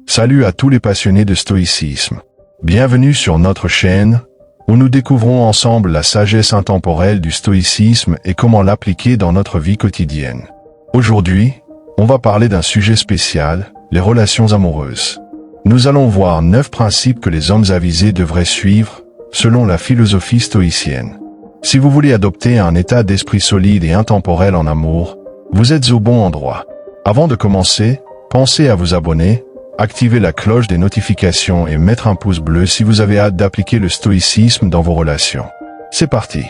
Salut à tous les passionnés de stoïcisme. Bienvenue sur notre chaîne, où nous découvrons ensemble la sagesse intemporelle du stoïcisme et comment l'appliquer dans notre vie quotidienne. Aujourd'hui, on va parler d'un sujet spécial, les relations amoureuses. Nous allons voir 9 principes que les hommes avisés devraient suivre, selon la philosophie stoïcienne. Si vous voulez adopter un état d'esprit solide et intemporel en amour, vous êtes au bon endroit. Avant de commencer, pensez à vous abonner, activer la cloche des notifications et mettre un pouce bleu si vous avez hâte d'appliquer le stoïcisme dans vos relations. C'est parti.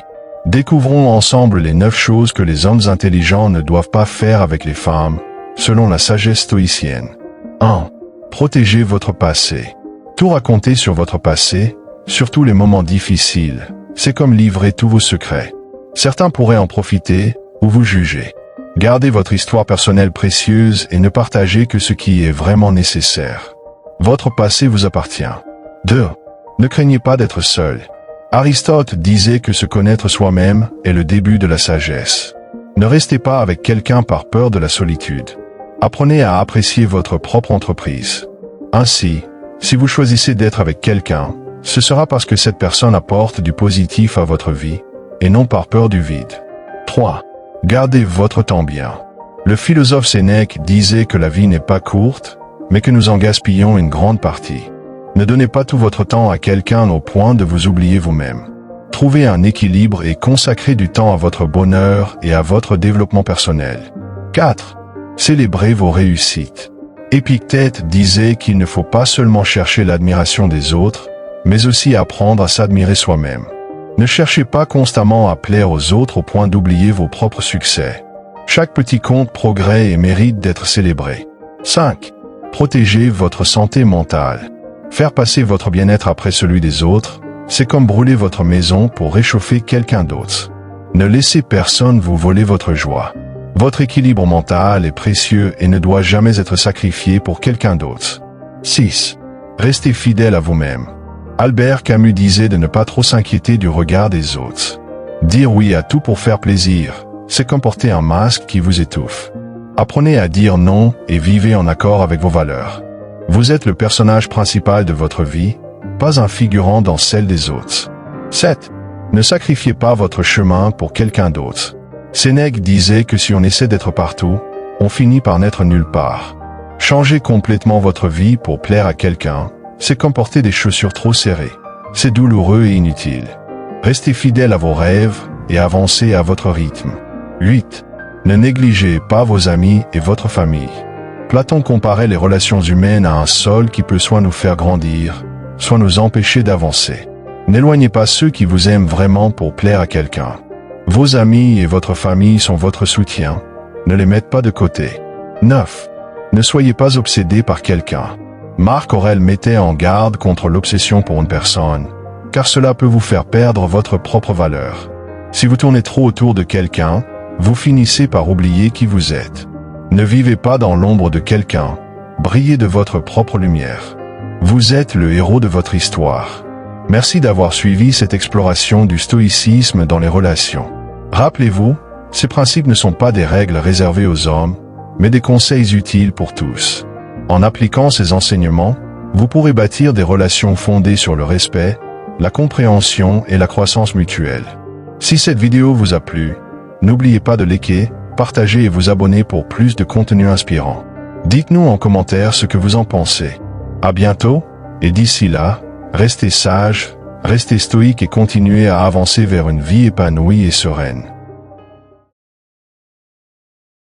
Découvrons ensemble les 9 choses que les hommes intelligents ne doivent pas faire avec les femmes, selon la sagesse stoïcienne. 1. Protégez votre passé. Tout raconter sur votre passé, surtout les moments difficiles, c'est comme livrer tous vos secrets. Certains pourraient en profiter ou vous juger. Gardez votre histoire personnelle précieuse et ne partagez que ce qui est vraiment nécessaire. Votre passé vous appartient. 2. Ne craignez pas d'être seul. Aristote disait que se connaître soi-même est le début de la sagesse. Ne restez pas avec quelqu'un par peur de la solitude. Apprenez à apprécier votre propre entreprise. Ainsi, si vous choisissez d'être avec quelqu'un, ce sera parce que cette personne apporte du positif à votre vie, et non par peur du vide. 3. Gardez votre temps bien. Le philosophe Sénèque disait que la vie n'est pas courte, mais que nous en gaspillons une grande partie. Ne donnez pas tout votre temps à quelqu'un au point de vous oublier vous-même. Trouvez un équilibre et consacrez du temps à votre bonheur et à votre développement personnel. 4. Célébrez vos réussites. Épictète disait qu'il ne faut pas seulement chercher l'admiration des autres, mais aussi apprendre à s'admirer soi-même. Ne cherchez pas constamment à plaire aux autres au point d'oublier vos propres succès. Chaque petit compte progrès et mérite d'être célébré. 5. Protégez votre santé mentale. Faire passer votre bien-être après celui des autres, c'est comme brûler votre maison pour réchauffer quelqu'un d'autre. Ne laissez personne vous voler votre joie. Votre équilibre mental est précieux et ne doit jamais être sacrifié pour quelqu'un d'autre. 6. Restez fidèle à vous-même. Albert Camus disait de ne pas trop s'inquiéter du regard des autres. Dire oui à tout pour faire plaisir, c'est comme porter un masque qui vous étouffe. Apprenez à dire non et vivez en accord avec vos valeurs. Vous êtes le personnage principal de votre vie, pas un figurant dans celle des autres. 7. Ne sacrifiez pas votre chemin pour quelqu'un d'autre. Sénèque disait que si on essaie d'être partout, on finit par n'être nulle part. Changez complètement votre vie pour plaire à quelqu'un. C'est comme porter des chaussures trop serrées. C'est douloureux et inutile. Restez fidèle à vos rêves et avancez à votre rythme. 8. Ne négligez pas vos amis et votre famille. Platon comparait les relations humaines à un sol qui peut soit nous faire grandir, soit nous empêcher d'avancer. N'éloignez pas ceux qui vous aiment vraiment pour plaire à quelqu'un. Vos amis et votre famille sont votre soutien. Ne les mettez pas de côté. 9. Ne soyez pas obsédé par quelqu'un. Marc Aurèle mettait en garde contre l'obsession pour une personne, car cela peut vous faire perdre votre propre valeur. Si vous tournez trop autour de quelqu'un, vous finissez par oublier qui vous êtes. Ne vivez pas dans l'ombre de quelqu'un, brillez de votre propre lumière. Vous êtes le héros de votre histoire. Merci d'avoir suivi cette exploration du stoïcisme dans les relations. Rappelez-vous, ces principes ne sont pas des règles réservées aux hommes, mais des conseils utiles pour tous. En appliquant ces enseignements, vous pourrez bâtir des relations fondées sur le respect, la compréhension et la croissance mutuelle. Si cette vidéo vous a plu, n'oubliez pas de liker, partager et vous abonner pour plus de contenu inspirant. Dites-nous en commentaire ce que vous en pensez. À bientôt, et d'ici là, restez sages, restez stoïques et continuez à avancer vers une vie épanouie et sereine.